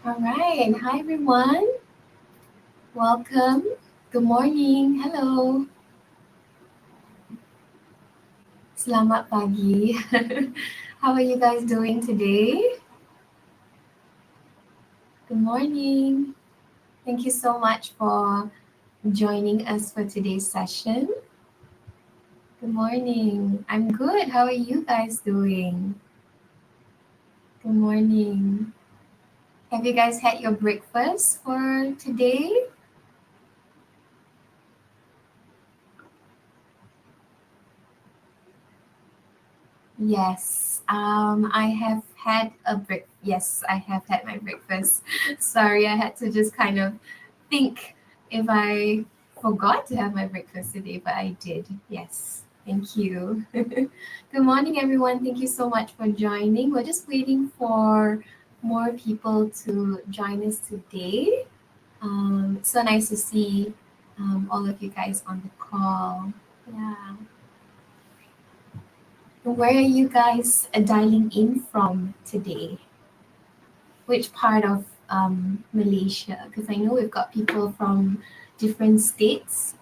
All right. Hi, everyone. Welcome. Good morning. Hello. Selamat pagi. How are you guys doing today? Good morning. Thank you so much for joining us for today's session. Good morning. I'm good. How are you guys doing? Good morning. Have you guys had your breakfast for today? Yes, I have had a break. Yes, I have had my breakfast. Sorry, I had to just kind of think if I forgot to have my breakfast today, but I did. Yes, thank you. Good morning, everyone. Thank you so much for joining. We're just waiting for more people to join us today. So nice to see all of you guys on the call. Yeah. Where are you guys dialing in from today? Which part of Malaysia? Because I know we've got people from different states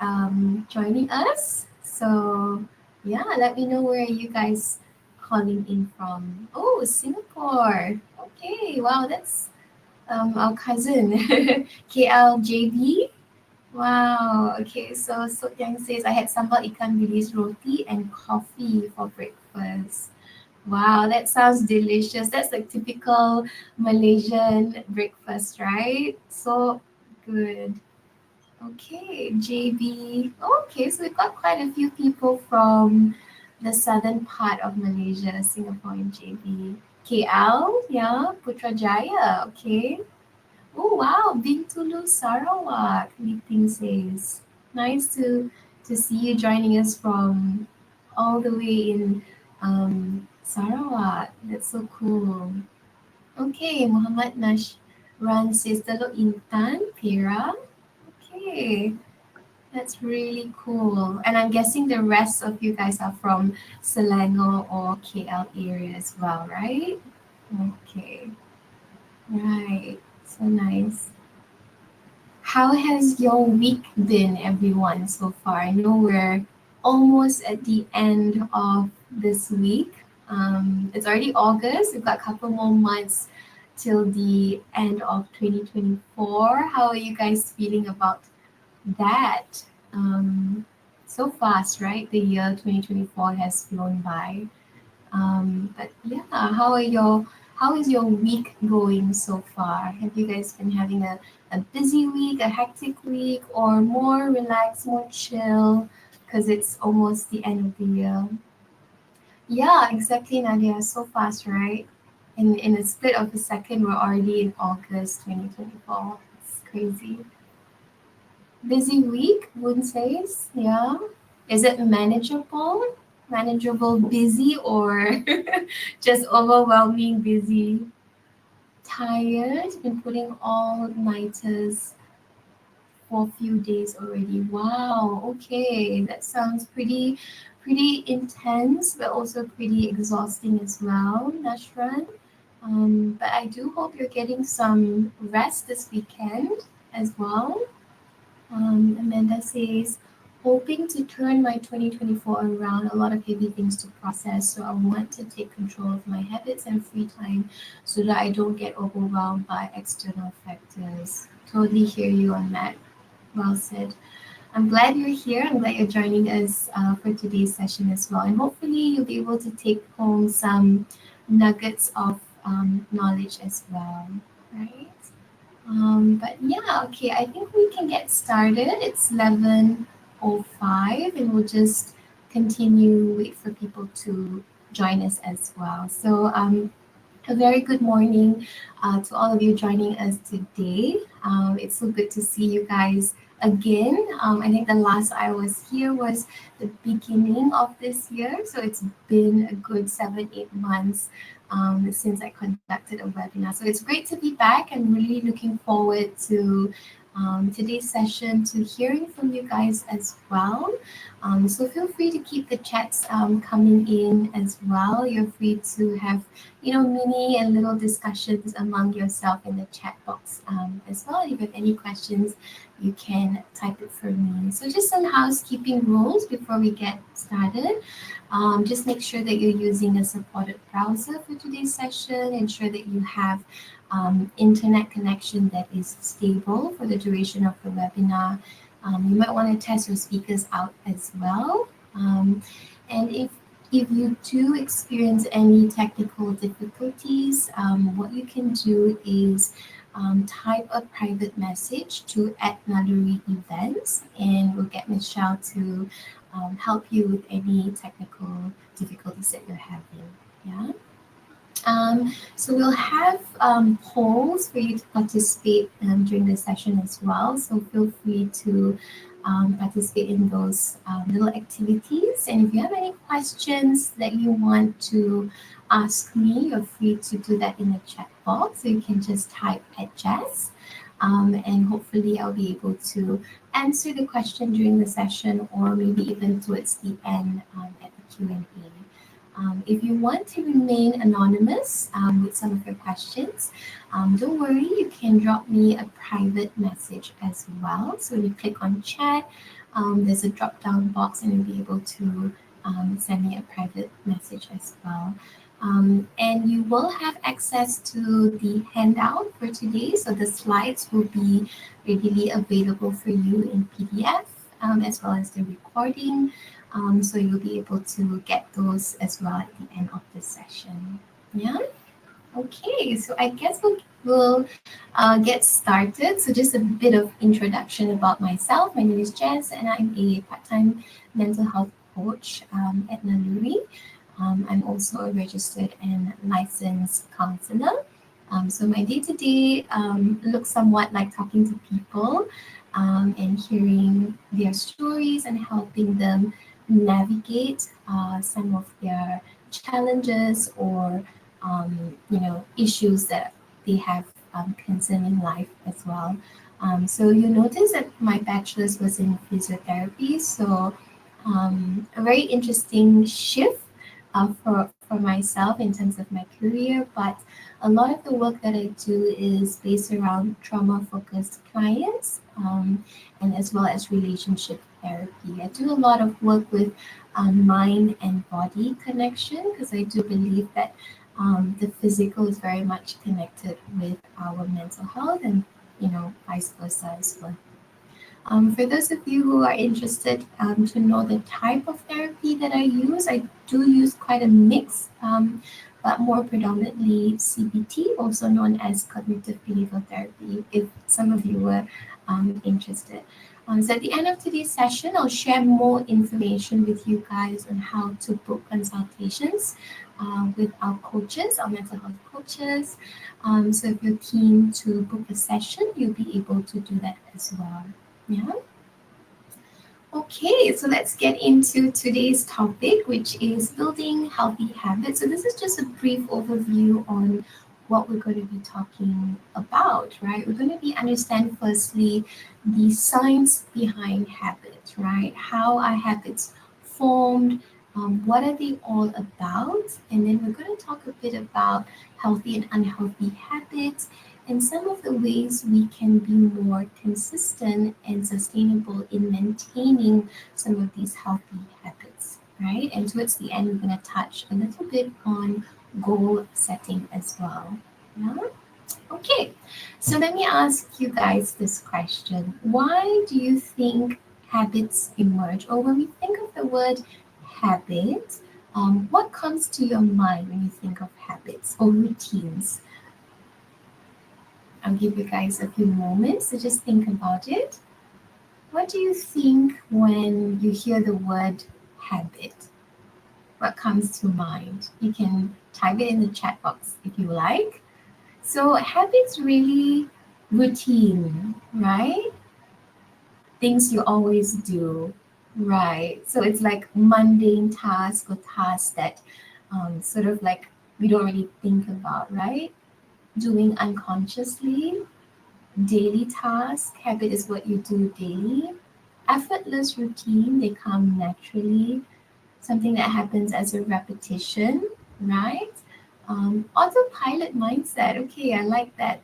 joining us. So, yeah, let me know where you guys calling in from. Oh, Singapore. Okay, wow, that's our cousin, KLJB. Wow. Okay. So Sokyang says I had sambal ikan bilis roti and coffee for breakfast. Wow, that sounds delicious. That's like typical Malaysian breakfast, right? So good. Okay, JB. Okay, so we've got quite a few people from the southern part of Malaysia, Singapore and JB. KL, yeah, Putrajaya, okay. Oh wow, Bintulu Sarawak, Meeting says. Nice to see you joining us from all the way in Sarawak. That's so cool. Okay, Muhammad Nashran says Teluk Intan, Perak. Okay, that's really cool. And I'm guessing the rest of you guys are from Selangor or KL area as well, right? Okay, right. So nice. How has your week been, everyone, so far? I know we're almost at the end of this week. It's already August. We've got a couple more months till the end of 2024. How are you guys feeling about that? So fast, right? The year 2024 has flown by. But yeah, how is your week going so far? Have you guys been having a busy week, a hectic week, or more relaxed, more chill? Because it's almost the end of the year. Yeah, exactly, Nadia. So fast, right? In a split of a second, we're already in August 2024. It's crazy. Busy week, Woon says. Yeah. Is it manageable? Manageable busy or just overwhelming busy? Tired, been putting all nighters for a few days already. Wow, okay. That sounds pretty intense, but also pretty exhausting as well, Nashran. But I do hope you're getting some rest this weekend as well. Amanda says, hoping to turn my 2024 around, a lot of heavy things to process. So I want to take control of my habits and free time so that I don't get overwhelmed by external factors. Totally hear you on that. Well said. I'm glad you're here. I'm glad you're joining us for today's session as well. And hopefully, you'll be able to take home some nuggets of knowledge as well. Right? But yeah, okay, I think we can get started. It's 11:05, and we'll just continue, wait for people to join us as well. So, a very good morning to all of you joining us today. It's so good to see you guys again. I think the last I was here was the beginning of this year, so it's been a good 7, 8 months since I conducted a webinar. So it's great to be back. I'm really looking forward to today's session, to hearing from you guys as well. So feel free to keep the chats coming in as well. You're free to have mini and little discussions among yourself in the chat box as well. If you have any questions, you can type it for me. So just some housekeeping rules before we get started. Just make sure that you're using a supported browser for today's session. Ensure that you have internet connection that is stable for the duration of the webinar. You might want to test your speakers out as well. And if you do experience any technical difficulties, what you can do is type a private message to @Naluri Events, and we'll get Michelle to help you with any technical difficulties that you're having. Yeah. So we'll have polls for you to participate during the session as well. So feel free to participate in those little activities. And if you have any questions that you want to ask me, you're free to do that in the chat box. So you can just type @Jess. And hopefully I'll be able to answer the question during the session, or maybe even towards the end at the Q&A. If you want to remain anonymous with some of your questions, don't worry, you can drop me a private message as well. So when you click on chat, there's a drop down box and you'll be able to send me a private message as well. And you will have access to the handout for today. So the slides will be readily available for you in PDF, as well as the recording. So you'll be able to get those as well at the end of the session. Yeah. Okay, so I guess we'll get started. So just a bit of introduction about myself. My name is Jess, and I'm a part-time mental health coach at Naluri. I'm also a registered and licensed counselor. So my day-to-day looks somewhat like talking to people and hearing their stories and helping them navigate some of their challenges or issues that they have concerning life as well. So you notice that my bachelor's was in physiotherapy, so a very interesting shift for myself in terms of my career, but a lot of the work that I do is based around trauma-focused clients, and as well as relationship therapy. I do a lot of work with mind and body connection, because I do believe that the physical is very much connected with our mental health, and vice versa as well. For those of you who are interested to know the type of therapy that I do use quite a mix, but more predominantly CBT, also known as cognitive behavioral therapy, if some of you were interested. So at the end of today's session, I'll share more information with you guys on how to book consultations with our coaches, our mental health coaches. So if you're keen to book a session, you'll be able to do that as well. Yeah. Okay, so let's get into today's topic, which is building healthy habits. So this is just a brief overview on what we're going to be talking about, right? We're going to be understand firstly the science behind habits, right? How are habits formed? What are they all about? And then we're going to talk a bit about healthy and unhealthy habits, and some of the ways we can be more consistent and sustainable in maintaining some of these healthy habits, right? And towards the end, we're going to touch a little bit on goal setting as well. Yeah? Okay, so let me ask you guys this question. Why do you think habits emerge? Or when we think of the word habit, what comes to your mind when you think of habits or routines? I'll give you guys a few moments to just think about it. What do you think when you hear the word habit? What comes to mind? You can type it in the chat box if you like. So habits really routine, right? Things you always do, right? So it's like mundane tasks or tasks that sort of like we don't really think about, right? Doing unconsciously. Daily task, habit is what you do daily. Effortless routine, they come naturally. Something that happens as a repetition, right? Autopilot mindset. Okay, I like that.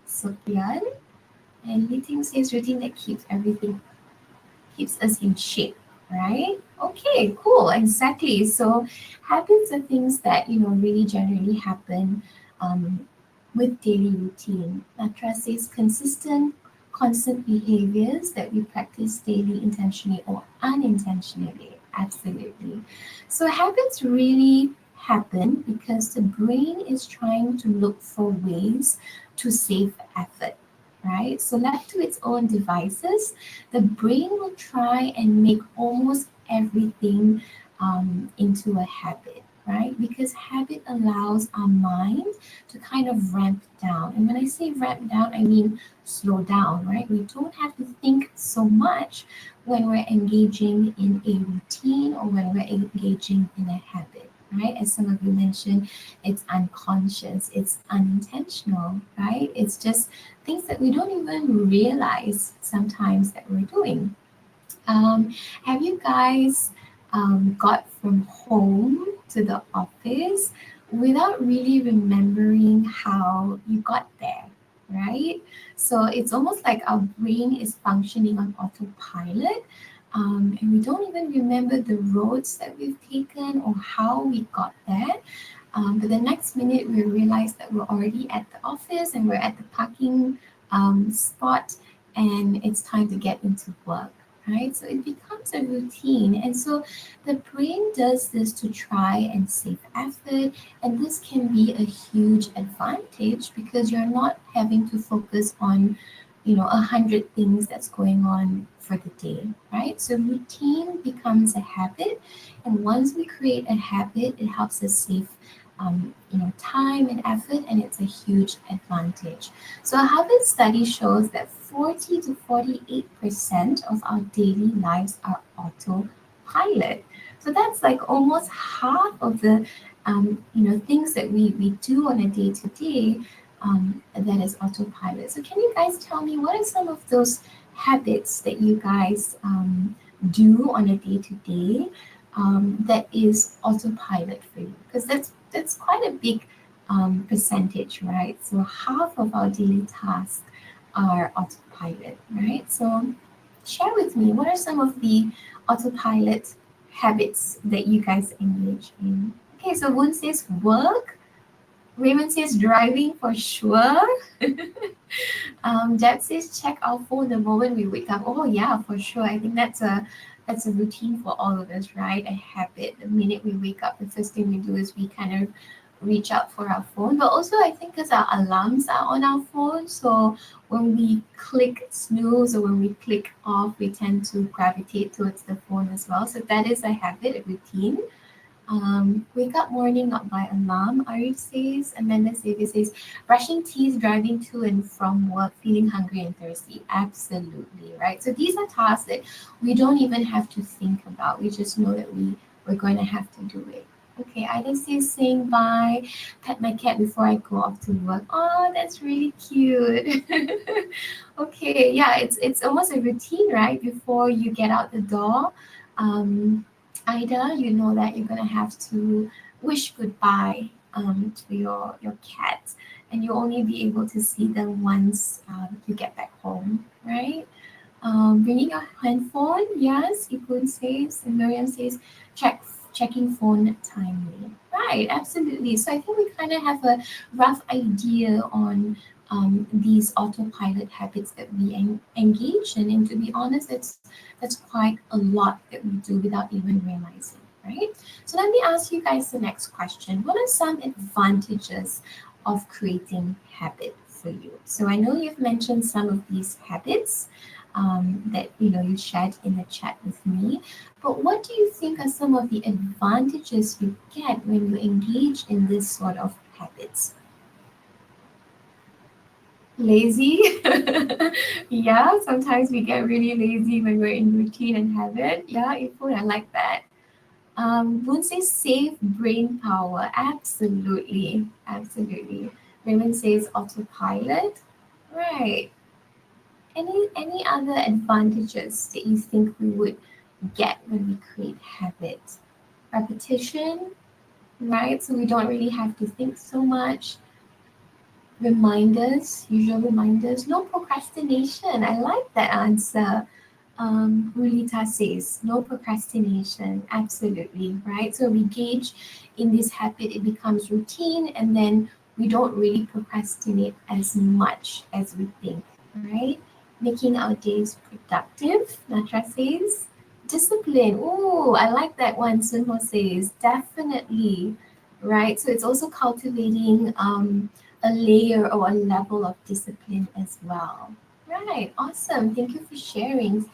Sofian. And Liting says routine that keeps us in shape, right? Okay, cool, exactly. So habits are things that really generally happen um, with daily routine. Natra says consistent, constant behaviors that we practice daily intentionally or unintentionally. Absolutely. So habits really happen because the brain is trying to look for ways to save effort, right? So left to its own devices, the brain will try and make almost everything into a habit, right? Because habit allows our mind to kind of ramp down. And when I say ramp down, I mean slow down, right? We don't have to think so much when we're engaging in a routine or when we're engaging in a habit. Right, as some of you mentioned, it's unconscious, it's unintentional, right? It's just things that we don't even realize sometimes that we're doing. Um, have you guys got from home to the office without really remembering how you got there, right? So it's almost like our brain is functioning on autopilot. And we don't even remember the roads that we've taken or how we got there. But the next minute, we realize that we're already at the office and we're at the parking spot, and it's time to get into work, right? So it becomes a routine. And so the brain does this to try and save effort. And this can be a huge advantage because you're not having to focus on 100 things that's going on for the day, right? So routine becomes a habit, and once we create a habit, it helps us save time and effort, and it's a huge advantage. So a Harvard study shows that 40 to 48% of our daily lives are autopilot. So that's like almost half of the things that we do on a day to day that is autopilot. So can you guys tell me what are some of those habits that you guys do on a day to day that is autopilot for you? Because that's quite a big percentage, right? So half of our daily tasks are autopilot, right? So share with me what are some of the autopilot habits that you guys engage in? Okay, so Woon says work. Raymond says driving for sure. Deb says check our phone the moment we wake up. Oh yeah, for sure. I think that's a routine for all of us, right? A habit. The minute we wake up, the first thing we do is we kind of reach out for our phone. But also I think because our alarms are on our phone, so when we click snooze or when we click off, we tend to gravitate towards the phone as well. So that is a habit, a routine. Wake up morning not by alarm, Arif says. Amanda Xavier says, brushing teeth, driving to and from work, feeling hungry and thirsty. Absolutely, right? So these are tasks that we don't even have to think about. We just know that we're going to have to do it. Okay, Ida says saying bye, pet my cat before I go off to work. Oh, that's really cute. Okay, yeah, it's almost a routine, right? Before you get out the door. Ida, you know that you're gonna have to wish goodbye to your cat, and you'll only be able to see them once you get back home, right? Bringing your handphone, yes, Ipun says, and Miriam says, checking phone timely. Right, absolutely. So I think we kind of have a rough idea on these autopilot habits that we engage in, and to be honest, that's quite a lot that we do without even realizing. Right. So let me ask you guys the next question. What are some advantages of creating habit for you? So I know you've mentioned some of these habits that you shared in the chat with me. But what do you think are some of the advantages you get when you engage in this sort of habits? Lazy? Yeah, sometimes we get really lazy when we're in routine and habit. Yeah, Ifun, I like that. Boone says save brain power. Absolutely. Absolutely. Raymond says autopilot. Right. Any other advantages that you think we would get when we create habits? Repetition, right? So we don't really have to think so much. Reminders, usual reminders, no procrastination. I like that answer. Rulita says, no procrastination, absolutely, right? So we gauge in this habit, it becomes routine, and then we don't really procrastinate as much as we think, right? Making our days productive, Natra says. Discipline, oh, I like that one, Sunho says, definitely, right? So it's also cultivating a layer or a level of discipline as well. Right, awesome. Thank you for sharing.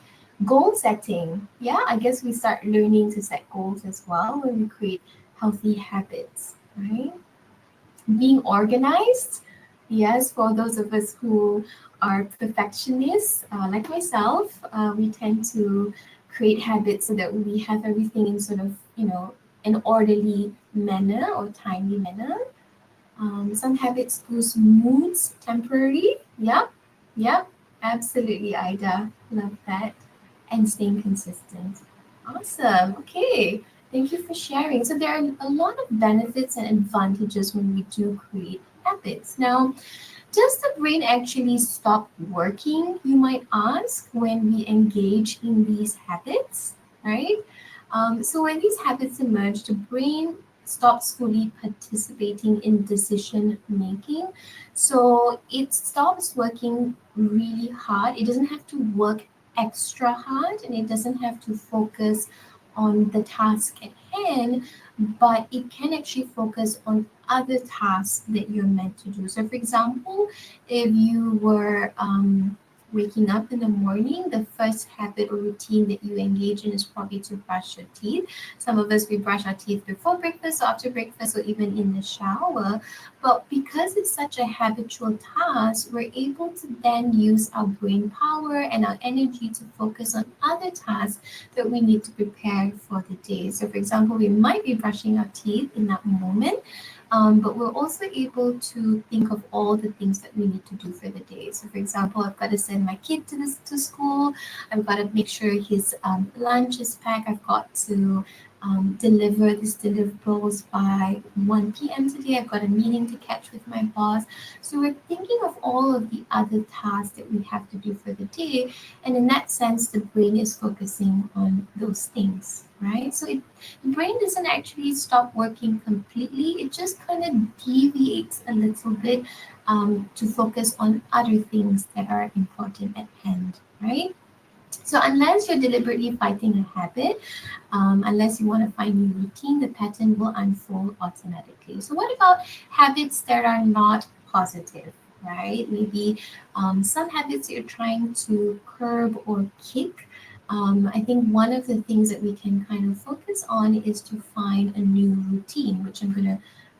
Goal setting. Yeah, I guess we start learning to set goals as well when we create healthy habits, right? Being organized. Yes, for those of us who are perfectionists, like myself, we tend to create habits so that we have everything in sort of, an orderly manner or timely manner. Some habits boost moods temporarily. Yep, yep, absolutely, Ida. Love that. And staying consistent. Awesome. Okay. Thank you for sharing. So, there are a lot of benefits and advantages when we do create habits. Now, does the brain actually stop working, you might ask, when we engage in these habits, right? So when these habits emerge, the brain stops fully participating in decision making. So it stops working really hard. It doesn't have to work extra hard and it doesn't have to focus on the task at hand, but it can actually focus on other tasks that you're meant to do. So, for example, if you were waking up in the morning, the first habit or routine that you engage in is probably to brush your teeth. Some of us, we brush our teeth before breakfast or after breakfast or even in the shower. But because it's such a habitual task, we're able to then use our brain power and our energy to focus on other tasks that we need to prepare for the day. So, for example, we might be brushing our teeth in that moment, but we're also able to think of all the things that we need to do for the day. So, for example, I've got to send my kid to school. I've got to make sure his lunch is packed. I've got to deliver these deliverables by 1 p.m. today. I've got a meeting to catch with my boss. So we're thinking of all of the other tasks that we have to do for the day. And in that sense, the brain is focusing on those things, right? So the brain doesn't actually stop working completely. It just kind of deviates a little bit to focus on other things that are important at hand, right? So unless you're deliberately fighting a habit, unless you want to find new routine, the pattern will unfold automatically. So what about habits that are not positive, right? Maybe some habits you're trying to curb or kick. I think one of the things that we can kind of focus on is to find a new routine, which I'm going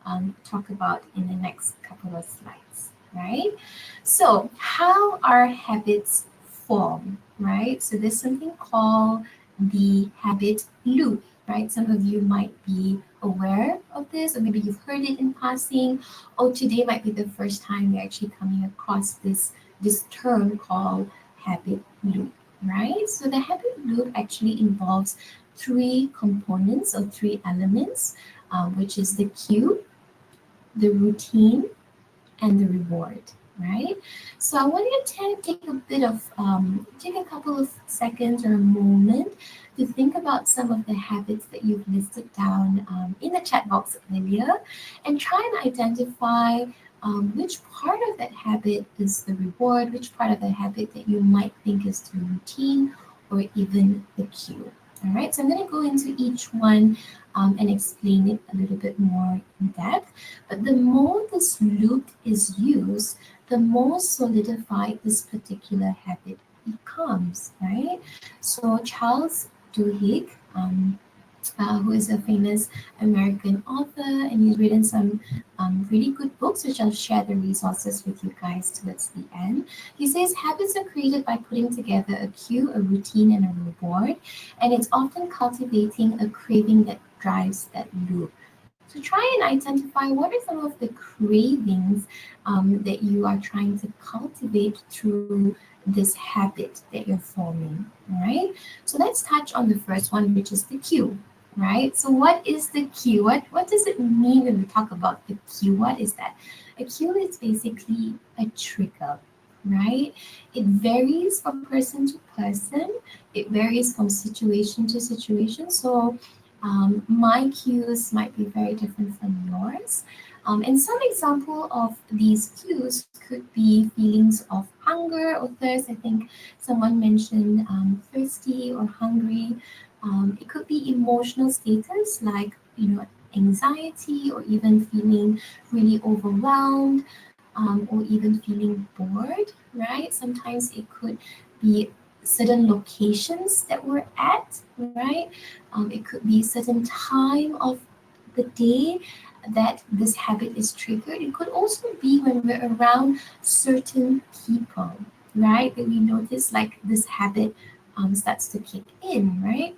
to talk about in the next couple of slides, right? So, how are habits formed, right? So, there's something called the habit loop, right? Some of you might be aware of this, or maybe you've heard it in passing. Oh, today might be the first time you're actually coming across this term called habit loop, right? So, the habit loop actually involves three components or three elements, which is the cue, the routine, and the reward, right? So I want you to take a bit of, take a couple of seconds or a moment to think about some of the habits that you've listed down in the chat box earlier and try and identify which part of that habit is the reward, which part of the habit that you might think is the routine or even the cue. All right, so I'm going to go into each one and explain it a little bit more in depth. But the more this loop is used, the more solidified this particular habit becomes, right? So Charles Duhigg, who is a famous American author, and he's written some really good books, which I'll share the resources with you guys towards the end. He says habits are created by putting together a cue, a routine, and a reward, and it's often cultivating a craving that drives that loop. So try and identify what are some of the cravings that you are trying to cultivate through this habit that you're forming. All right. So let's touch on the first one, which is the cue. right? So what is the cue? What does it mean when we talk about the cue? What is that? A cue is basically a trigger, right? It varies from person to person. It varies from situation to situation. So my cues might be very different from yours. And some example of these cues could be feelings of hunger or thirst. I think someone mentioned thirsty or hungry. It could be emotional status like, anxiety or even feeling really overwhelmed, or even feeling bored, right? Sometimes it could be certain locations that we're at, right? It could be certain time of the day that this habit is triggered. It could also be when we're around certain people, right? That we notice like this habit starts to kick in, right?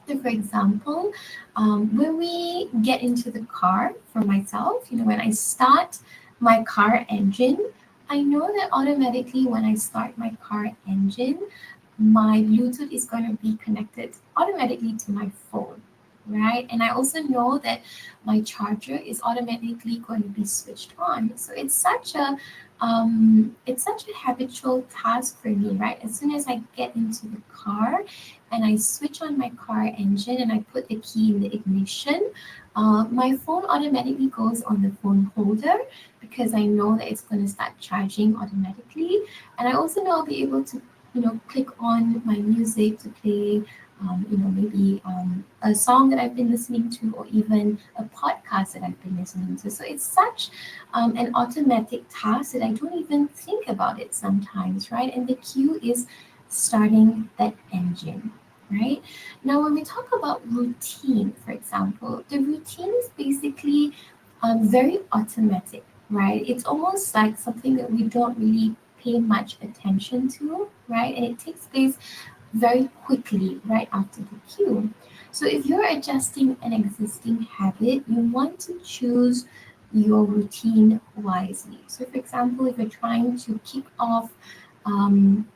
So, for example, when we get into the car, for myself, when I start my car engine, I know that automatically when I start my car engine, my Bluetooth is going to be connected automatically to my phone, right? And I also know that my charger is automatically going to be switched on. So it's such a habitual task for me, right? As soon as I get into the car and I switch on my car engine and I put the key in the ignition, my phone automatically goes on the phone holder because I know that it's going to start charging automatically. And I also know I'll be able to click on my music to play, maybe a song that I've been listening to, or even a podcast that I've been listening to. So it's such an automatic task that I don't even think about it sometimes, right? And the cue is starting that engine. Right now, when we talk about routine, for example, the routine is basically very automatic, right? It's almost like something that we don't really pay much attention to, right? And it takes place very quickly right after the cue. So if you're adjusting an existing habit, you want to choose your routine wisely. So, for example, if you're trying to kick off um,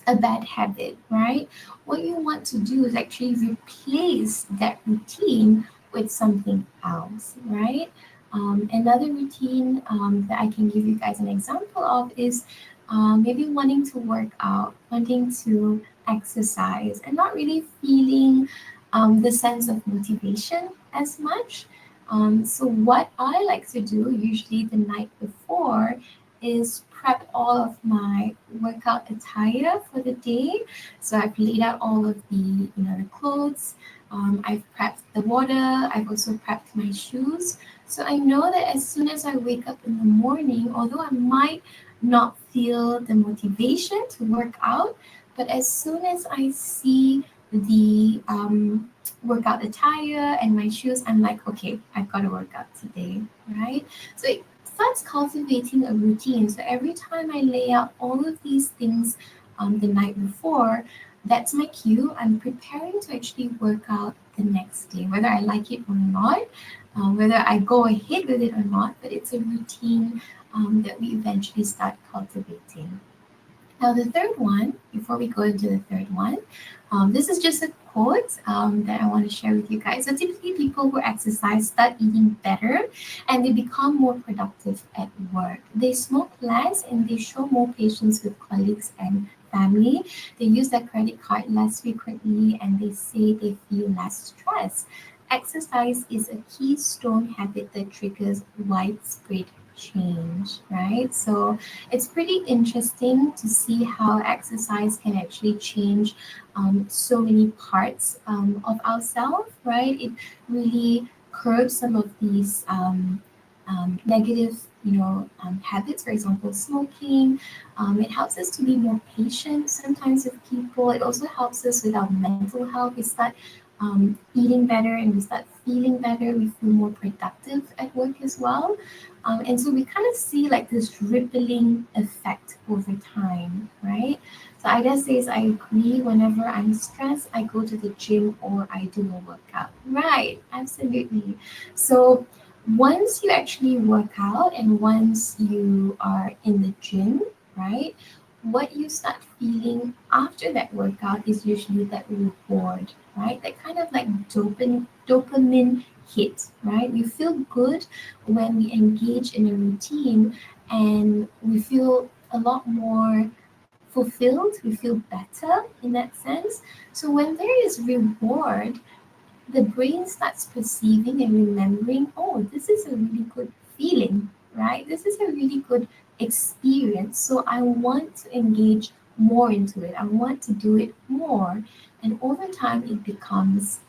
a bad habit, right? What you want to do is actually replace that routine with something else, right? Another routine that I can give you guys an example of is maybe wanting to work out, wanting to exercise, and not really feeling the sense of motivation as much. So, what I like to do usually the night before is prep all of my workout attire for the day. So I've laid out all of the clothes. I've prepped the water. I've also prepped my shoes. So I know that as soon as I wake up in the morning, although I might not feel the motivation to work out, but as soon as I see the workout attire and my shoes, I'm like, okay, I've got to work out today, right? So it starts cultivating a routine. So every time I lay out all of these things the night before, that's my cue. I'm preparing to actually work out the next day, whether I like it or not, whether I go ahead with it or not, but it's a routine that we eventually start cultivating. Now, the third one, before we go into the third one, this is just a quote that I want to share with you guys. So, typically, people who exercise start eating better and they become more productive at work. They smoke less and they show more patience with colleagues and family. They use their credit card less frequently and they say they feel less stress. Exercise is a keystone habit that triggers widespread change, right? So, it's pretty interesting to see how exercise can actually change so many parts of ourselves, right? It really curbs some of these negative, habits. For example, smoking. It helps us to be more patient sometimes with people. It also helps us with our mental health. We start eating better and we start feeling better. We feel more productive at work as well. And so we kind of see like this rippling effect over time, right? So Ida says, I agree. Whenever I'm stressed, I go to the gym or I do a workout. Right, absolutely. So once you actually work out and once you are in the gym, right, what you start feeling after that workout is usually that reward, right? That kind of like dopamine hit, right? We feel good when we engage in a routine, and we feel a lot more fulfilled, we feel better in that sense. So when there is reward, the brain starts perceiving and remembering, oh, this is a really good feeling, right? This is a really good experience. So I want to engage more into it. I want to do it more. And over time, it becomes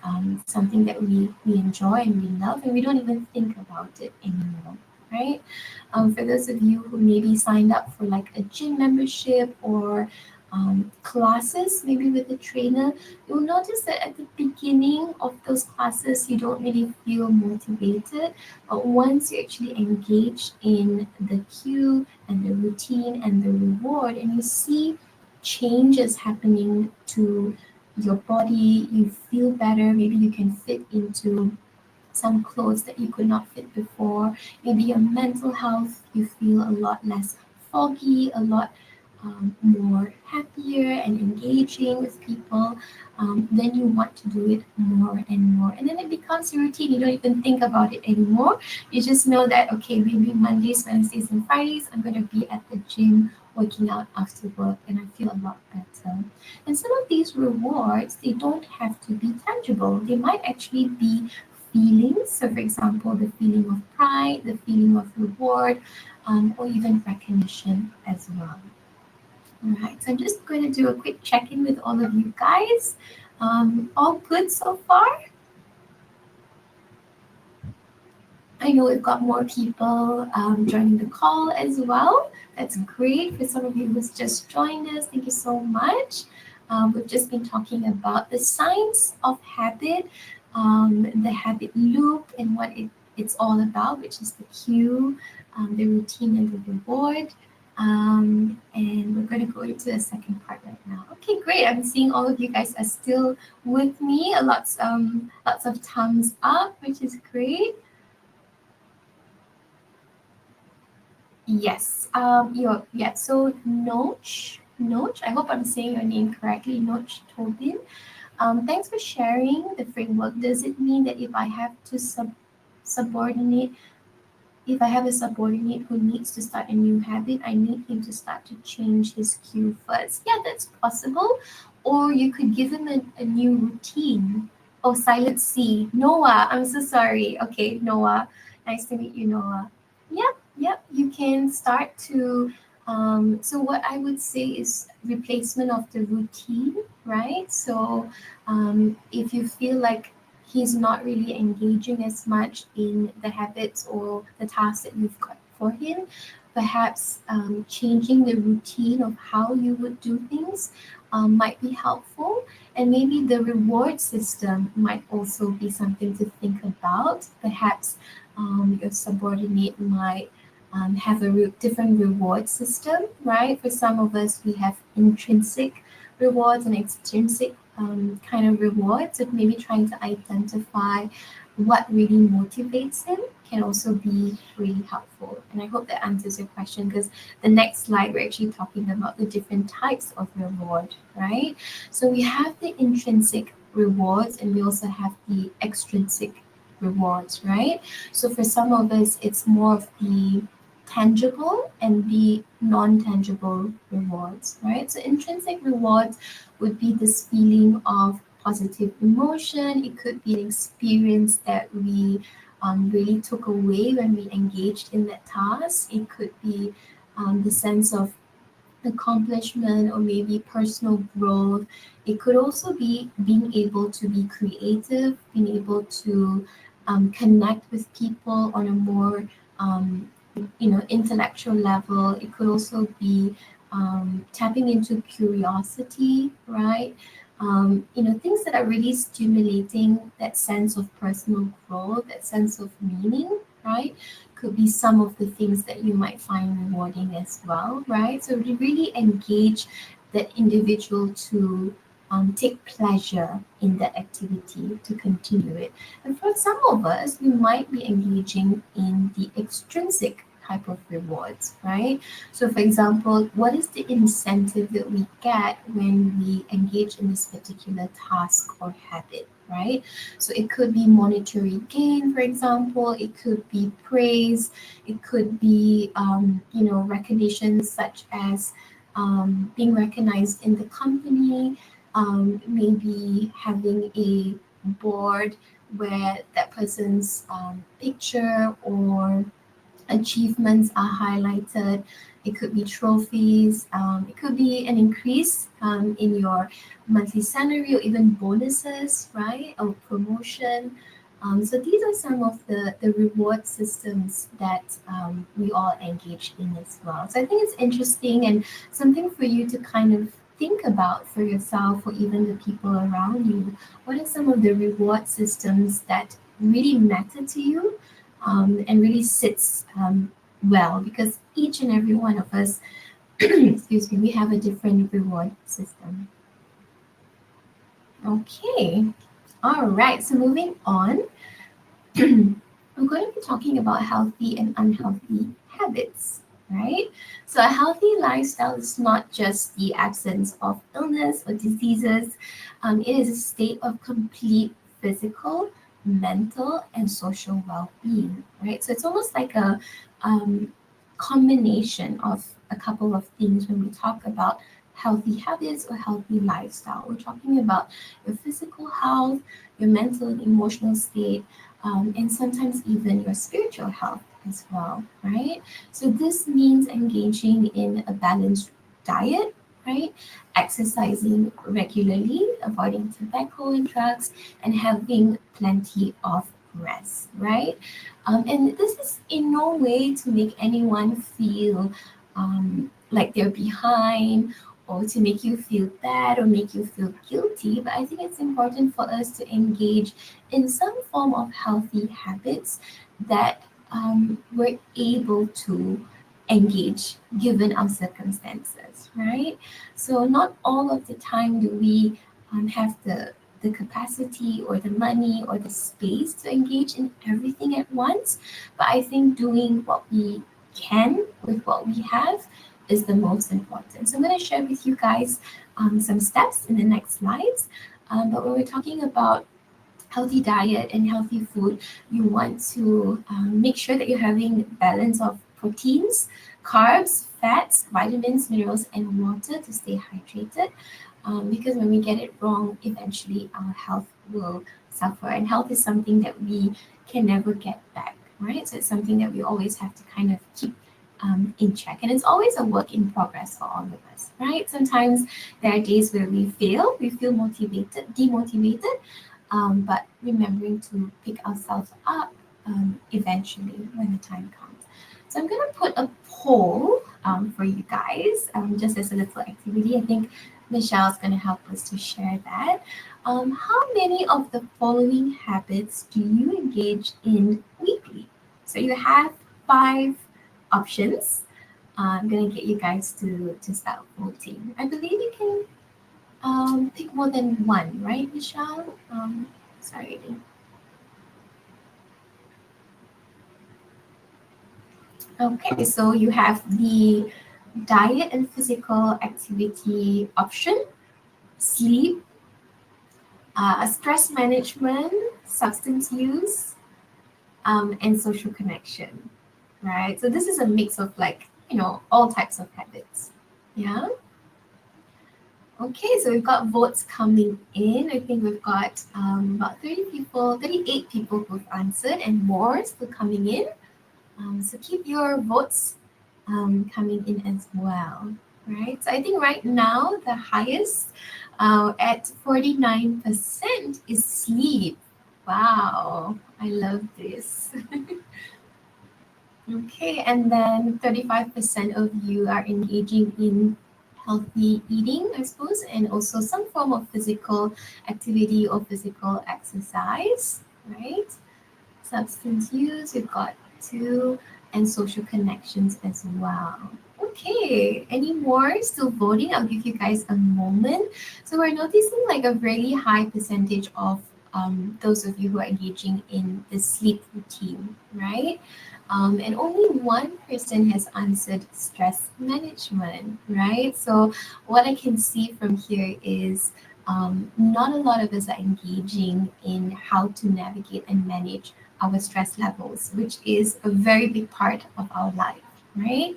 something that we enjoy and we love, and we don't even think about it anymore, right? For those of you who maybe signed up for like a gym membership or classes, maybe with a trainer, you'll notice that at the beginning of those classes, you don't really feel motivated. But once you actually engage in the cue and the routine and the reward, and you see changes happening to your body, you feel better. Maybe you can fit into some clothes that you could not fit before. Maybe your mental health, you feel a lot less foggy, a lot more happier and engaging with people. Then you want to do it more and more. And then it becomes your routine. You don't even think about it anymore. You just know that, okay, maybe Mondays, Wednesdays, and Fridays, I'm going to be at the gym working out after work, and I feel a lot better. And some of these rewards, they don't have to be tangible. They might actually be feelings. So, for example, the feeling of pride, the feeling of reward, or even recognition as well. All right, so I'm just going to do a quick check in with all of you guys. All good so far? I know we've got more people joining the call as well. That's great. For some of you who's just joined us, thank you so much. We've just been talking about the science of habit, the habit loop, and what it's all about, which is the cue, the routine, and the reward. And we're going to go into the second part right now. Okay, great. I'm seeing all of you guys are still with me. Lots of thumbs up, which is great. Yes. Yeah. So Noach. I hope I'm saying your name correctly. Noach Tobin. Thanks for sharing the framework. Does it mean that if I have to subordinate if I have a subordinate who needs to start a new habit, I need him to start to change his cue first? Yeah, that's possible. Or you could give him a new routine. Oh, silent C. Noah, I'm so sorry. Okay, Noah. Nice to meet you, Noah. Yep. You can start to. So, what I would say is replacement of the routine, right? So, if you feel like he's not really engaging as much in the habits or the tasks that you've got for him. Perhaps changing the routine of how you would do things might be helpful. And maybe the reward system might also be something to think about. Perhaps your subordinate might have a different reward system, right? For some of us, we have intrinsic rewards and extrinsic kind of rewards. So maybe trying to identify what really motivates him can also be really helpful. And I hope that answers your question, because the next slide we're actually talking about the different types of reward, right? So we have the intrinsic rewards and we also have the extrinsic rewards, right? So for some of us, it's more of the tangible and the non-tangible rewards, right? So intrinsic rewards would be this feeling of positive emotion. It could be an experience that we really took away when we engaged in that task. It could be the sense of accomplishment or maybe personal growth. It could also be being able to be creative, being able to connect with people on a more intellectual level. It could also be tapping into curiosity, right? Things that are really stimulating that sense of personal growth, that sense of meaning, right? Could be some of the things that you might find rewarding as well, right? So to really engage that individual to take pleasure in that activity, to continue it. And for some of us, we might be engaging in the extrinsic type of rewards, right? So, for example, what is the incentive that we get when we engage in this particular task or habit, right? So it could be monetary gain, for example, it could be praise, it could be, recognition such as being recognized in the company, maybe having a board where that person's picture or achievements are highlighted. It could be trophies, it could be an increase in your monthly salary or even bonuses, right? Or promotion. So these are some of the reward systems that we all engage in as well. So I think it's interesting and something for you to kind of think about for yourself or even the people around you. What are some of the reward systems that really matter to you and really sits well because each and every one of us, excuse me, we have a different reward system. Okay, all right, so moving on, we're going to be talking about healthy and unhealthy habits, right? So, a healthy lifestyle is not just the absence of illness or diseases, it is a state of complete physical, mental, and social well being, right? So, it's almost like a um, combination of a couple of things when we talk about healthy habits or healthy lifestyle. We're talking about your physical health, your mental and emotional state, and sometimes even your spiritual health as well, right? So this means engaging in a balanced diet, right? Exercising regularly, avoiding tobacco and drugs, and having plenty of rest, right? And this is in no way to make anyone feel like they're behind or to make you feel bad or make you feel guilty, but I think it's important for us to engage in some form of healthy habits that we're able to engage given our circumstances, right? So not all of the time do we have the capacity or the money or the space to engage in everything at once, but I think doing what we can with what we have is the most important. So I'm going to share with you guys some steps in the next slides. But when we're talking about healthy diet and healthy food, you want to make sure that you're having balance of proteins, carbs, fats, vitamins, minerals, and water to stay hydrated. Because when we get it wrong, eventually our health will suffer. And health is something that we can never get back, right? So it's something that we always have to kind of keep in check. And it's always a work in progress for all of us, right? Sometimes there are days where we fail, we feel motivated, demotivated, but remembering to pick ourselves up eventually when the time comes. So I'm going to put a poll for you guys just as a little activity. I think Michelle's going to help us to share that. How many of the following habits do you engage in weekly? So you have 5 options. I'm going to get you guys to start voting. I believe you can pick more than one, right, Michelle? Sorry. Okay, so you have the diet and physical activity option, sleep, stress management, substance use, and social connection, right? So this is a mix of like, all types of habits. Yeah. Okay, so we've got votes coming in. I think we've got about 30 people, 38 people who've answered, and more still coming in. So keep your votes coming in as well, right? So I think right now the highest at 49% is sleep. Wow, I love this. Okay, and then 35% of you are engaging in healthy eating, I suppose, and also some form of physical activity or physical exercise, right? Substance use, we've got two, and social connections as well. Okay, any more still voting? I'll give you guys a moment. So we're noticing like a really high percentage of those of you who are engaging in the sleep routine, right? And only one person has answered stress management, right? So what I can see from here is not a lot of us are engaging in how to navigate and manage our stress levels, which is a very big part of our life, right?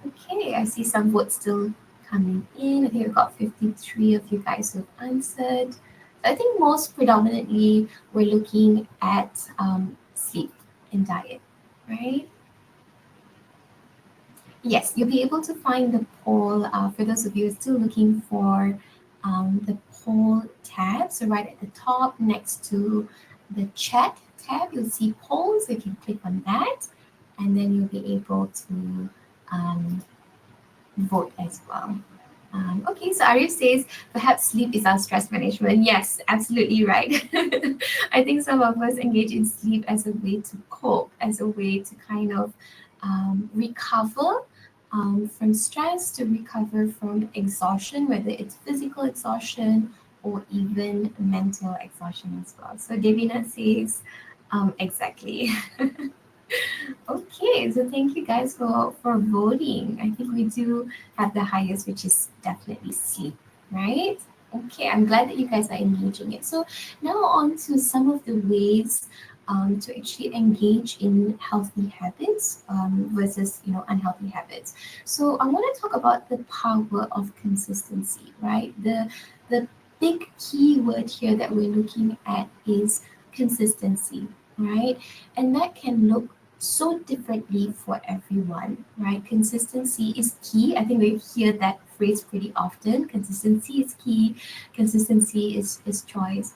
Okay, I see some votes still coming in. I think we've got 53 of you guys who've answered. I think most predominantly we're looking at sleep and diet, right? Yes, you'll be able to find the poll for those of you who are still looking for the poll tab. So right at the top next to the chat tab, you'll see polls. You can click on that and then you'll be able to um, vote as well. Okay, so Arif says perhaps sleep is our stress management. Yes, absolutely right. I think some of us engage in sleep as a way to cope, as a way to kind of recover from stress, to recover from exhaustion, whether it's physical exhaustion or even mental exhaustion as well. So Devina says, exactly. Okay, so thank you guys for voting. I think we do have the highest, which is definitely sleep, right? Okay, I'm glad that you guys are engaging it. So now on to some of the ways to actually engage in healthy habits versus unhealthy habits. So I want to talk about the power of consistency, right? The big key word here that we're looking at is consistency, right? And that can look so differently for everyone, right? Consistency is key. I think we hear that phrase pretty often. Consistency is key. Consistency is choice.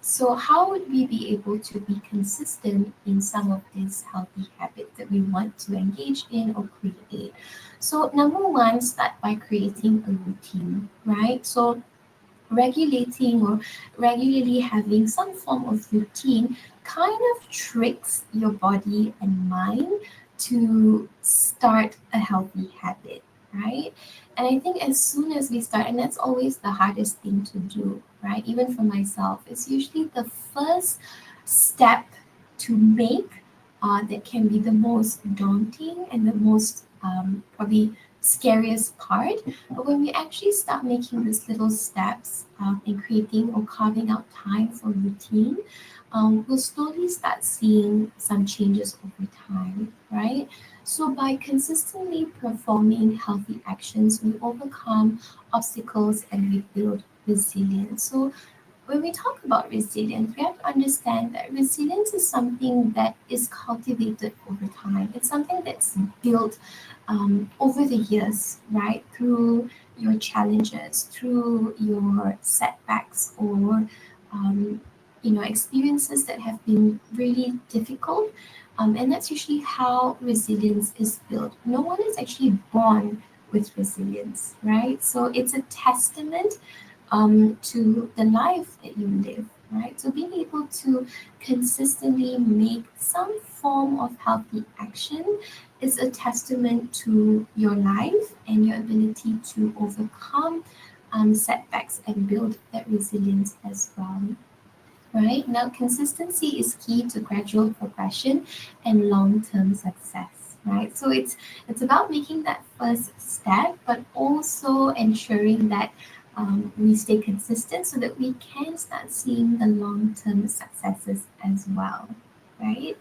So how would we be able to be consistent in some of these healthy habits that we want to engage in or create? So number one, start by creating a routine, right? So regulating or regularly having some form of routine kind of tricks your body and mind to start a healthy habit, right? And I think as soon as we start, and that's always the hardest thing to do, right? Even for myself, it's usually the first step to make that can be the most daunting and the most probably scariest part. But when we actually start making these little steps and creating or carving out time for routine, we'll slowly start seeing some changes over time, right? So by consistently performing healthy actions, we overcome obstacles and we build resilience. So when we talk about resilience, we have to understand that resilience is something that is cultivated over time. It's something that's built over the years, right? Through your challenges, through your setbacks, or experiences that have been really difficult. And that's usually how resilience is built. No one is actually born with resilience, right? So it's a testament to the life that you live, right? So being able to consistently make some form of healthy action is a testament to your life and your ability to overcome setbacks and build that resilience as well. Right now, consistency is key to gradual progression and long-term success. Right, so it's about making that first step, but also ensuring that we stay consistent so that we can start seeing the long-term successes as well. Right.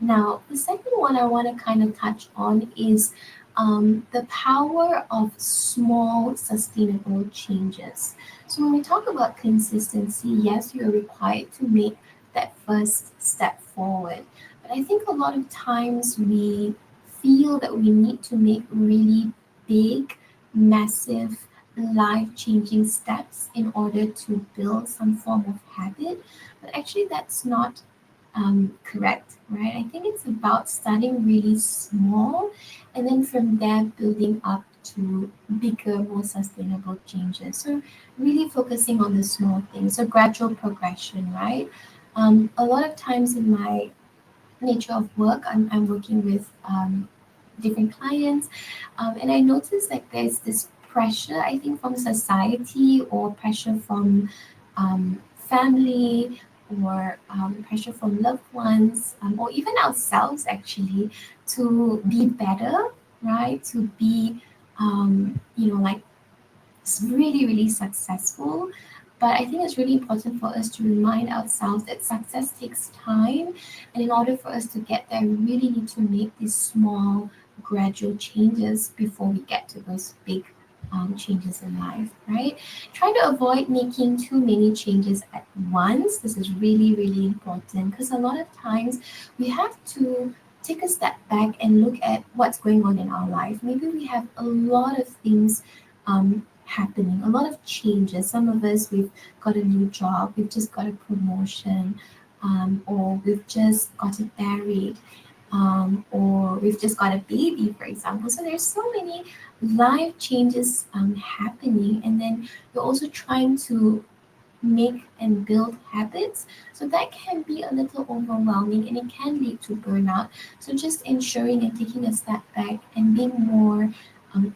Now, the second one I want to kind of touch on is the power of small, sustainable changes. So, when we talk about consistency, yes, you're required to make that first step forward. But I think a lot of times we feel that we need to make really big, massive, life changing steps in order to build some form of habit. But actually, that's not correct, right? I think it's about starting really small and then from there building up to bigger, more sustainable changes. So, really focusing on the small things, so gradual progression, right? A lot of times in my nature of work, I'm working with different clients, and I noticed like there's this pressure, I think, from society or pressure from family or pressure from loved ones or even ourselves actually to be better, right? To be, like really, really successful. But I think it's really important for us to remind ourselves that success takes time. And in order for us to get there, we really need to make these small, gradual changes before we get to those big changes in life, right? Try to avoid making too many changes at once. This is really, really important because a lot of times we have to take a step back and look at what's going on in our life. Maybe we have a lot of things happening, a lot of changes. Some of us, we've got a new job, we've just got a promotion, or we've just gotten married, or we've just got a baby, for example. So there's so many life changes happening, and then you're also trying to make and build habits. So that can be a little overwhelming and it can lead to burnout. So just ensuring and taking a step back and being more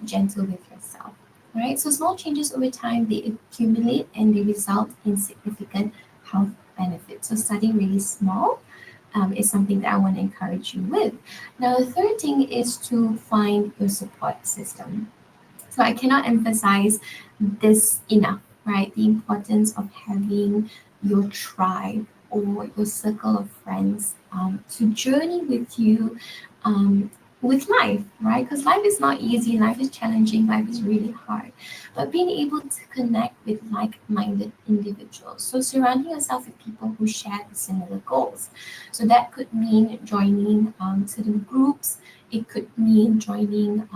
gentle with yourself. Right? So small changes over time they accumulate and they result in significant health benefits. So starting really small is something that I want to encourage you with. Now, the third thing is to find your support system. So I cannot emphasize this enough, right? The importance of having your tribe or your circle of friends to journey with you with life, right? Because life is not easy, life is challenging, life is really hard. But being able to connect with like minded individuals. So surrounding yourself with people who share the similar goals. So that could mean joining certain groups, it could mean joining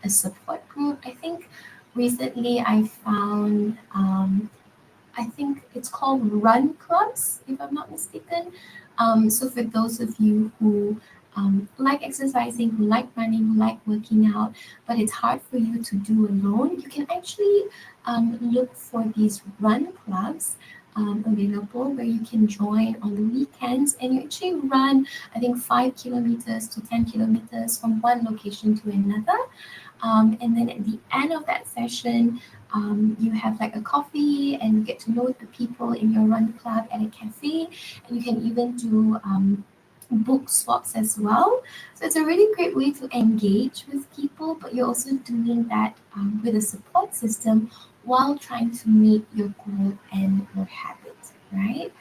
a support group. I think recently I found, I think it's called run clubs, if I'm not mistaken. So for those of you who like exercising, who like running, who like working out, but it's hard for you to do alone, you can actually look for these run clubs available where you can join on the weekends and you actually run, I think, 5 kilometers to 10 kilometers from one location to another. And then at the end of that session, you have like a coffee and you get to know the people in your run club at a cafe, and you can even do book swaps as well. So it's a really great way to engage with people, but you're also doing that with a support system while trying to meet your goal and your habits, right?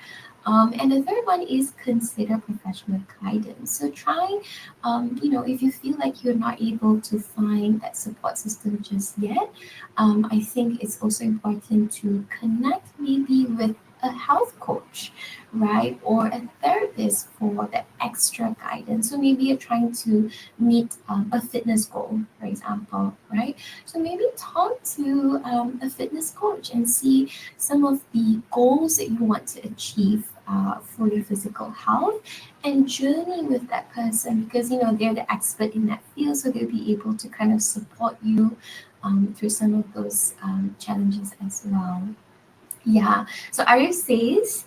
And the third one is consider professional guidance. So try, if you feel like you're not able to find that support system just yet, I think it's also important to connect maybe with a health coach, right? Or a therapist for that extra guidance. So maybe you're trying to meet a fitness goal, for example, right? So maybe talk to a fitness coach and see some of the goals that you want to achieve for your physical health and journey with that person because they're the expert in that field, so they'll be able to kind of support you through some of those challenges as well. Yeah. So Arif says,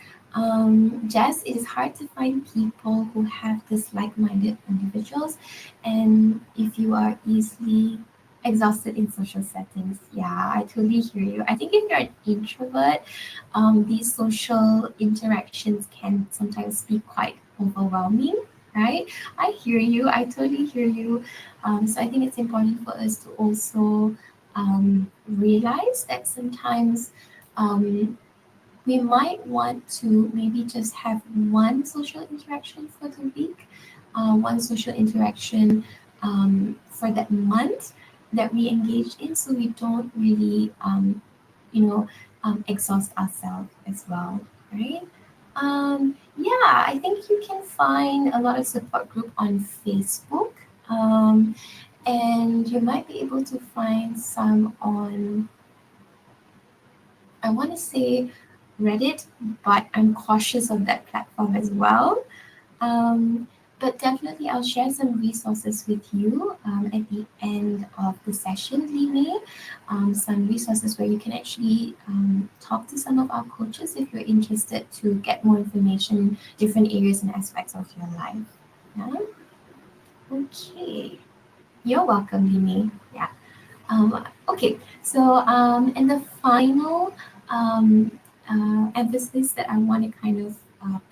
Jess, it is hard to find people who have this like-minded individuals, and if you are easily exhausted in social settings, yeah, I totally hear you. I think if you're an introvert, these social interactions can sometimes be quite overwhelming. Right? I hear you. I totally hear you. So I think it's important for us to also realize that sometimes we might want to maybe just have one social interaction for the week, one social interaction for that month that we engage in, so we don't really, you know, exhaust ourselves as well, right? Yeah, I think you can find a lot of support group on Facebook, and you might be able to find some on, I want to say Reddit, but I'm cautious of that platform as well. Um, but definitely, I'll share some resources with you at the end of the session, Lee. Some resources where you can actually talk to some of our coaches if you're interested to get more information in different areas and aspects of your life. Yeah. Okay. You're welcome, Lee. Yeah. Okay, so and the final emphasis that I want to kind of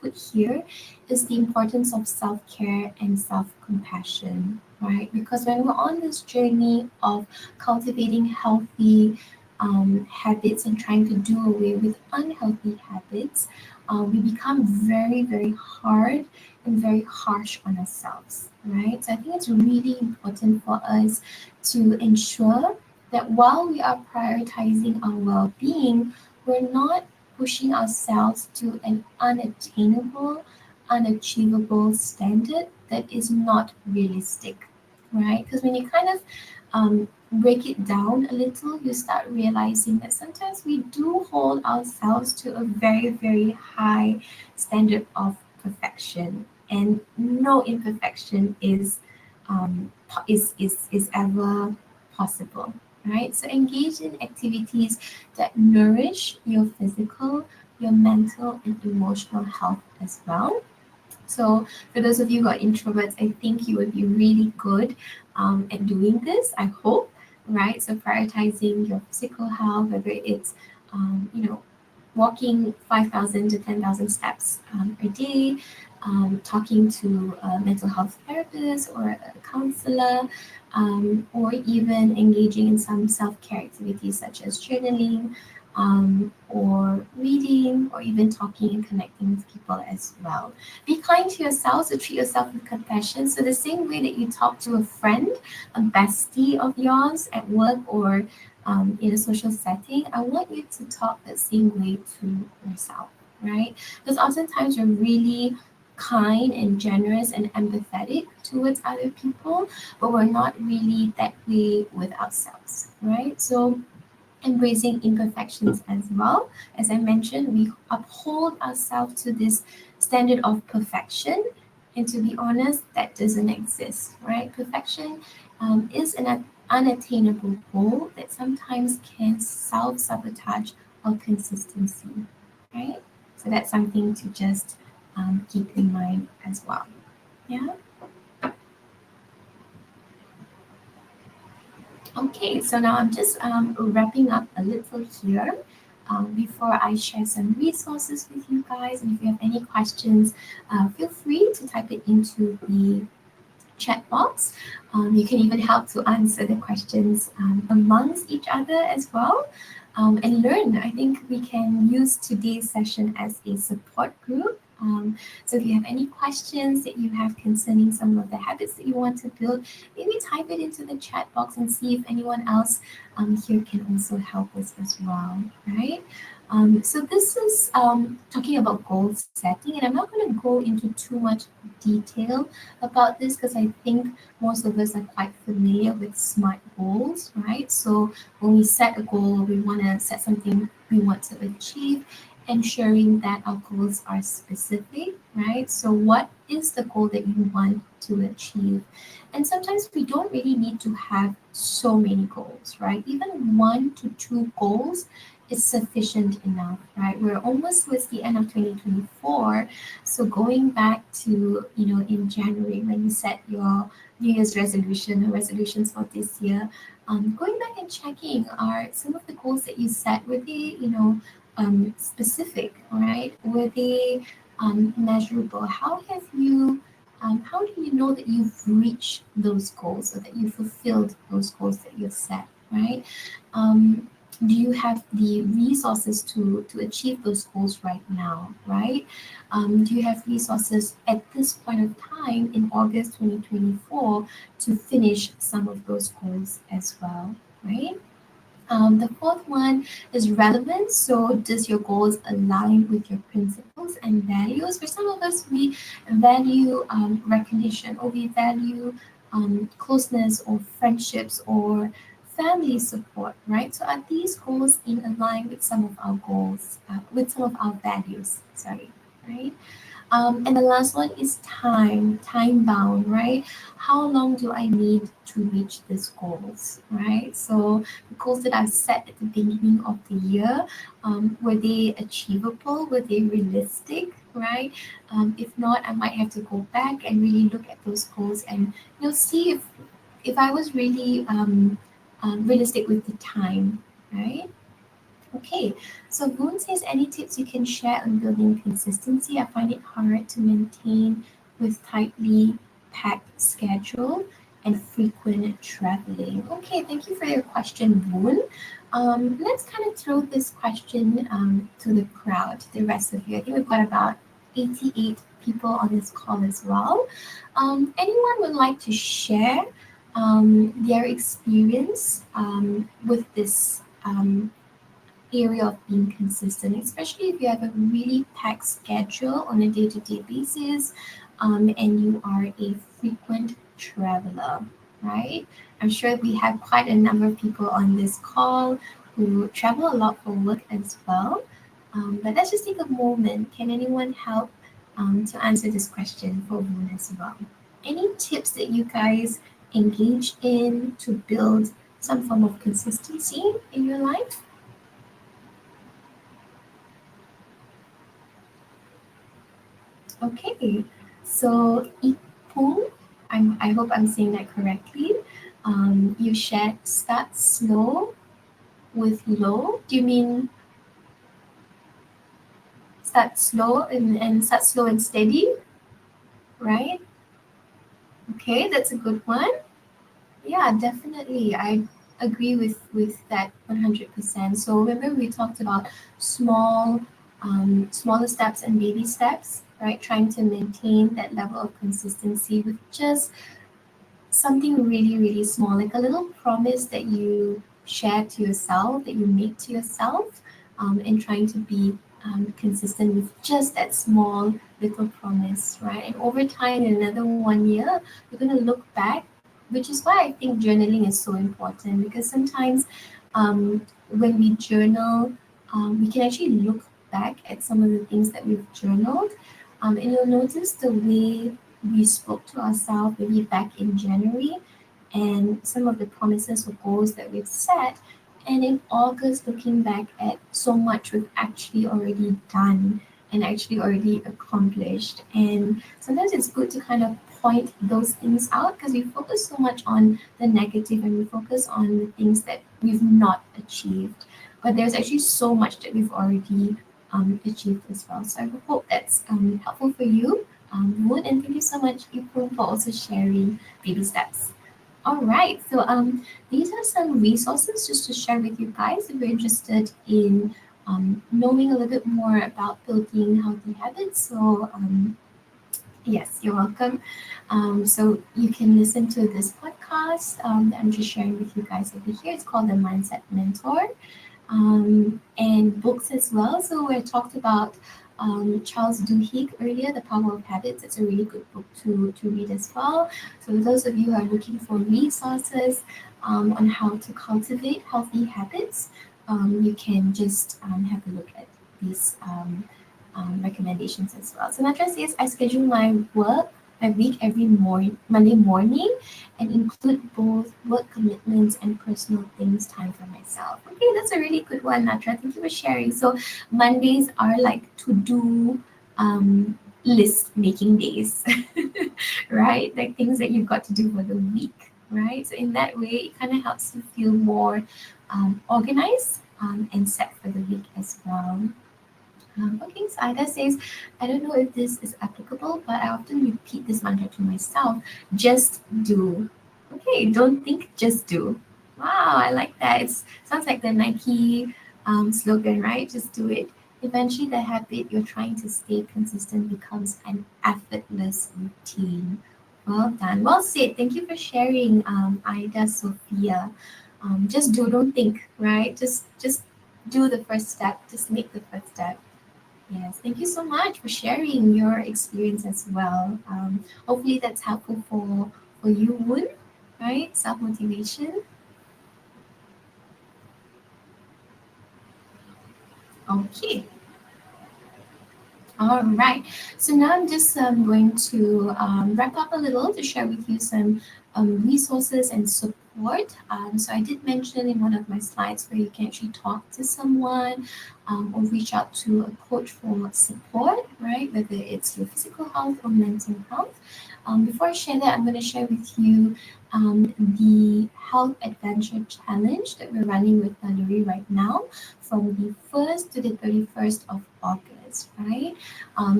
put here is the importance of self care and self compassion, right? Because when we're on this journey of cultivating healthy habits and trying to do away with unhealthy habits, we become very, very hard and very harsh on ourselves, right? So I think it's really important for us to ensure that while we are prioritizing our well being, we're not pushing ourselves to an unattainable, unachievable standard that is not realistic, right? Because when you kind of break it down a little, you start realizing that sometimes we do hold ourselves to a very, very high standard of perfection, and no imperfection is ever possible, right? So engage in activities that nourish your physical, your mental, and emotional health as well. So, for those of you who are introverts, I think you would be really good at doing this. I hope, right? So, prioritizing your physical health, whether it's, walking 5,000 to 10,000 steps a day, talking to a mental health therapist or a counselor, or even engaging in some self care activities such as journaling, or reading, or even talking and connecting with people as well. Be kind to yourself, so treat yourself with compassion. So, the same way that you talk to a friend, a bestie of yours at work or in a social setting, I want you to talk that same way to yourself, right? Because oftentimes we're really kind and generous and empathetic towards other people, but we're not really that way with ourselves, right? So, embracing imperfections as well. As I mentioned, we uphold ourselves to this standard of perfection. And to be honest, that doesn't exist, right? Perfection is an unattainable goal that sometimes can self sabotage our consistency, right? So that's something to just keep in mind as well. Yeah. Okay, so now I'm just wrapping up a little here before I share some resources with you guys. And if you have any questions, feel free to type it into the chat box. You can even help to answer the questions amongst each other as well, and learn. I think we can use today's session as a support group. So if you have any questions that you have concerning some of the habits that you want to build, maybe type it into the chat box and see if anyone else here can also help us as well, right? So this is talking about goal setting, and I'm not going to go into too much detail about this because I think most of us are quite familiar with SMART goals, right? So when we set a goal, we want to set something we want to achieve, ensuring that our goals are specific, right? So what is the goal that you want to achieve? And sometimes we don't really need to have so many goals, right? Even 1 to 2 goals is sufficient enough, right? We're almost towards the end of 2024. So going back to, in January when you set your New Year's resolution or resolutions for this year, going back and checking, are some of the goals that you set, were they, specific, right? Were they measurable? How do you know that you've reached those goals or that you fulfilled those goals that you've set, right? Um, do you have the resources to achieve those goals right now, right? Do you have resources at this point of time in August 2024 to finish some of those goals as well, right? The fourth one is relevance. So, does your goals align with your principles and values? For some of us, we value recognition, or we value closeness or friendships or family support, right? So, are these goals in line with some of our goals, with some of our values? Sorry, right? And the last one is time bound, right? How long do I need to reach these goals, right? So the goals that I've set at the beginning of the year, were they achievable? Were they realistic, right? If not, I might have to go back and really look at those goals and see if I was really realistic with the time, right? Okay, so Boone says any tips you can share on building consistency? I find it hard to maintain with tightly packed schedule and frequent traveling? Okay, thank you for your question, Boon. Let's kind of throw this question to the crowd, to the rest of you. I think we've got about 88 people on this call as well. Anyone would like to share their experience with this area of being consistent, especially if you have a really packed schedule on a day-to-day basis, and you are a frequent traveler, right? I'm sure we have quite a number of people on this call who travel a lot for work as well. But let's just take a moment. Can anyone help to answer this question for Moon as well? Any tips that you guys engage in to build some form of consistency in your life? Okay, so Ipung, I hope I'm saying that correctly. You shared start slow with low. Do you mean and start slow and steady, right? Okay, that's a good one. Yeah, definitely. I agree with that 100%. So remember we talked about small, smaller steps and baby steps, right? Trying to maintain that level of consistency with just something really, really small, like a little promise that you share to yourself, that you make to yourself, and trying to be consistent with just that small little promise, right? And over time, in another 1 year, you're going to look back, which is why I think journaling is so important because sometimes when we journal, we can actually look back at some of the things that we've journaled, and you'll notice the way we spoke to ourselves maybe back in January and some of the promises or goals that we've set. And in August, looking back at so much we've actually already done and actually already accomplished. And sometimes it's good to kind of point those things out because we focus so much on the negative and we focus on the things that we've not achieved. But there's actually so much that we've already achieved as well. So I hope that's helpful for you, Moon, and thank you so much, Ipun, for also sharing baby steps. All right, so these are some resources just to share with you guys if you're interested in knowing a little bit more about building healthy habits. So yes, you're welcome. So you can listen to this podcast that I'm just sharing with you guys over here. It's called the Mindset Mentor, and books as well. So I talked about Charles Duhigg earlier, The Power of Habits. It's a really good book to read as well. So those of you who are looking for resources on how to cultivate healthy habits, you can just have a look at these recommendations as well. So Natra says, I schedule my week every Monday morning and include both work commitments and personal things, time for myself. Okay, that's a really good one, Natra. Thank you for sharing. So Mondays are like to do list making days, right? Like things that you've got to do for the week, right? So in that way, it kind of helps you feel more organized and set for the week as well. Okay, so Ida says, I don't know if this is applicable, but I often repeat this mantra to myself, just do. Okay, don't think, just do. Wow, I like that. It sounds like the Nike slogan, right? Just do it. Eventually, the habit you're trying to stay consistent becomes an effortless routine. Well done. Well said. Thank you for sharing, Ida Sophia. Just do, don't think, right? Just do the first step. Just make the first step. Yes, thank you so much for sharing your experience as well. Hopefully that's helpful for you, Woon, right? Self motivation. Okay. All right. So now I'm just going to wrap up a little to share with you some resources and support. So I did mention in one of my slides where you can actually talk to someone or reach out to a coach for support, right? Whether it's your physical health or mental health. Before I share that, I'm going to share with you the Health Adventure Challenge that we're running with Naluri right now from the 1st to the 31st of August, right?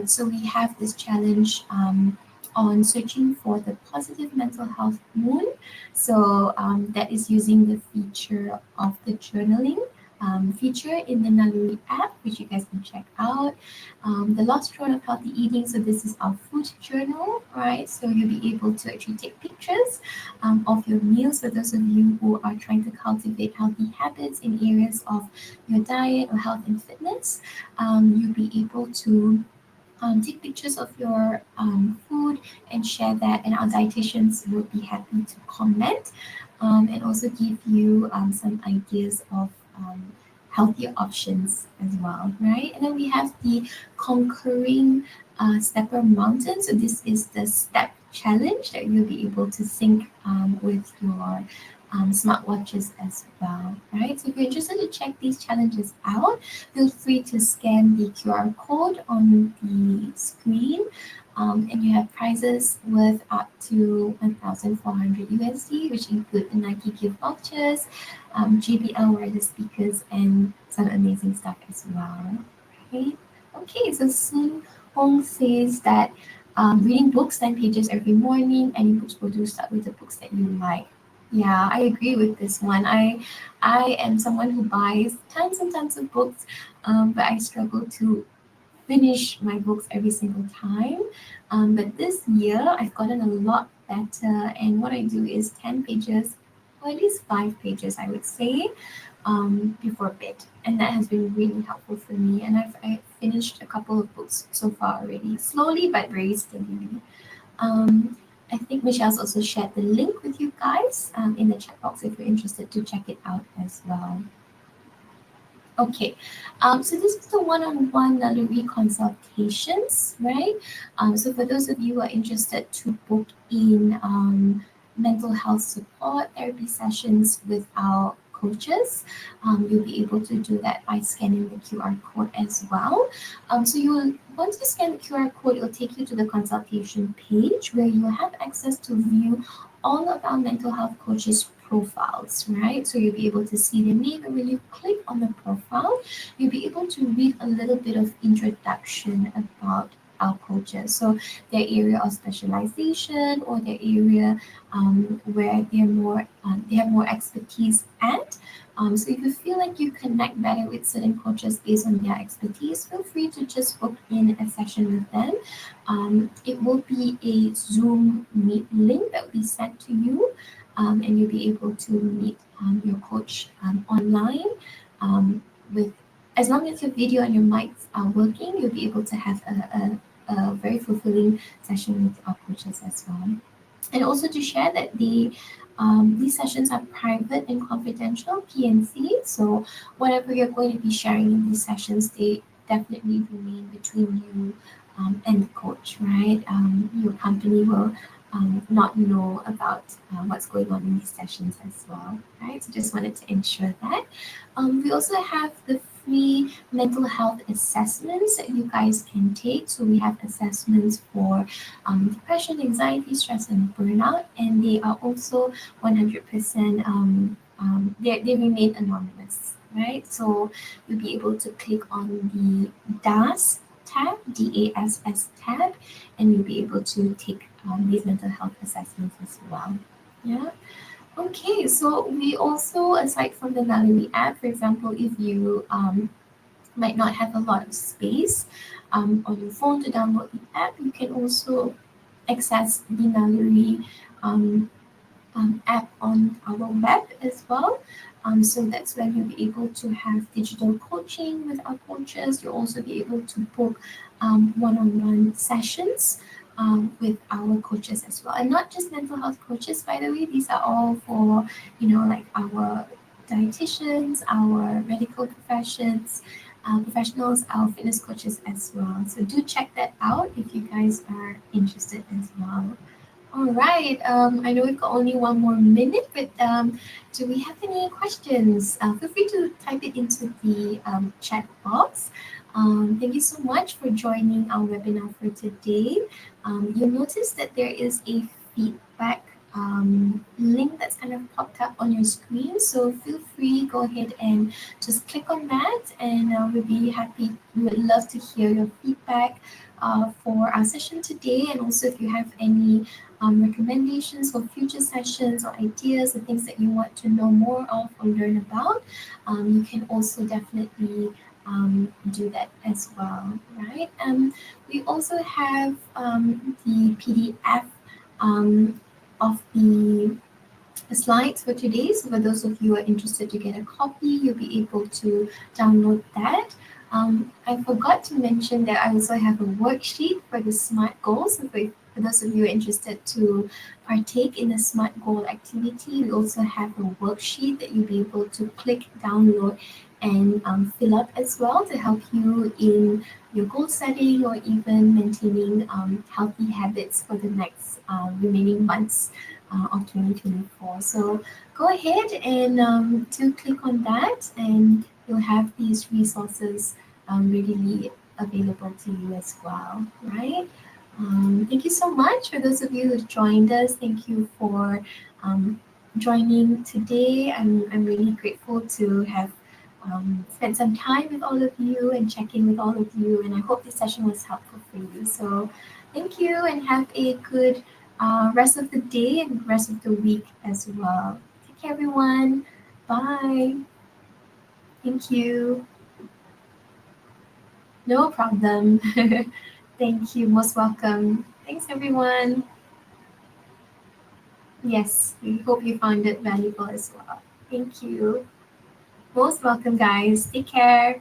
So we have this challenge on searching for the Positive Mental Health Moon. So that is using the feature of the journaling feature in the Naluri app, which you guys can check out. The Lost Road of Healthy Eating. So this is our food journal, right? So you'll be able to actually take pictures of your meals for those of you who are trying to cultivate healthy habits in areas of your diet or health and fitness. You'll be able to take pictures of your food and share that, and our dietitians will be happy to comment and also give you some ideas of healthier options as well, right? And then we have the Conquering Stepper Mountain. So this is the step challenge that you'll be able to sync with your smartwatches as well, right? So if you're interested to check these challenges out, feel free to scan the QR code on the screen. And you have prizes worth up to 1,400 USD, which include the Nike gift vouchers, JBL wireless speakers, and some amazing stuff as well. Right? Okay, so Sun Hong says that reading books 10 pages every morning. Any books will do. Start with the books that you like. Yeah, I agree with this one. I am someone who buys tons and tons of books, but I struggle to finish my books every single time. But this year, I've gotten a lot better, and what I do is 10 pages, or at least 5 pages, I would say, before bed. And that has been really helpful for me. And I finished a couple of books so far already, slowly but very steadily. Um, I think Michelle's also shared the link with you guys in the chat box if you're interested to check it out as well. Okay, so this is the one-on-one Naluri consultations, right? So for those of you who are interested to book in mental health support therapy sessions with our coaches, you'll be able to do that by scanning the QR code as well. So you will, once you scan the QR code, it will take you to the consultation page where you will have access to view all of our mental health coaches profiles, right? So you'll be able to see their name, and when you click on the profile, you'll be able to read a little bit of introduction about our coaches. So their area of specialization or their area where they have more expertise at. So if you feel like you connect better with certain coaches based on their expertise, feel free to just book in a session with them. It will be a Zoom meet link that will be sent to you, and you'll be able to meet your coach online with, as long as your video and your mics are working, you'll be able to have a very fulfilling session with our coaches as well. And also to share that these sessions are private and confidential, PNC. So whatever you're going to be sharing in these sessions, they definitely remain between you and the coach, right? Your company will not know about what's going on in these sessions as well, right? So just wanted to ensure that. We also have the free mental health assessments that you guys can take. So we have assessments for depression, anxiety, stress, and burnout, and they are also 100%. They remain anonymous, right? So you'll be able to click on the DASS tab, DASS tab, and you'll be able to take these mental health assessments as well. Yeah. Okay, so we also, aside from the Naluri app, for example, if you might not have a lot of space on your phone to download the app, you can also access the Naluri app on our web as well. So that's where you'll be able to have digital coaching with our coaches. You'll also be able to book one-on-one sessions with our coaches as well. And not just mental health coaches, by the way, these are all for, like our dietitians, our medical professionals, our fitness coaches as well. So do check that out if you guys are interested as well. All right. I know we've got only one more minute, but do we have any questions? Feel free to type it into the chat box. Thank you so much for joining our webinar for today. You'll notice that there is a feedback link that's kind of popped up on your screen. So feel free, go ahead and just click on that, and we'll be happy. We would love to hear your feedback. for our session today. And also, if you have any recommendations for future sessions or ideas or things that you want to know more of or learn about, you can also definitely do that as well, right? We also have the PDF um, of the slides for today. So for those of you who are interested to get a copy, you'll be able to download that. I forgot to mention that I also have a worksheet for the SMART goals. So for those of you who are interested to partake in the SMART goal activity, we also have a worksheet that you'll be able to click, download, and fill up as well to help you in your goal setting or even maintaining healthy habits for the next remaining months of 2024. So go ahead and to click on that, and you'll have these resources readily available to you as well, right? Thank you so much for those of you who joined us. Thank you for um, joining today. I'm really grateful to have spent some time with all of you and check in with all of you. And I hope this session was helpful for you. So thank you and have a good rest of the day and rest of the week as well. Take care, everyone. Bye. Thank you. No problem. Thank you. Most welcome. Thanks, everyone. Yes, we hope you found it valuable as well. Thank you. Most welcome, guys. Take care.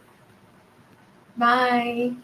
Bye.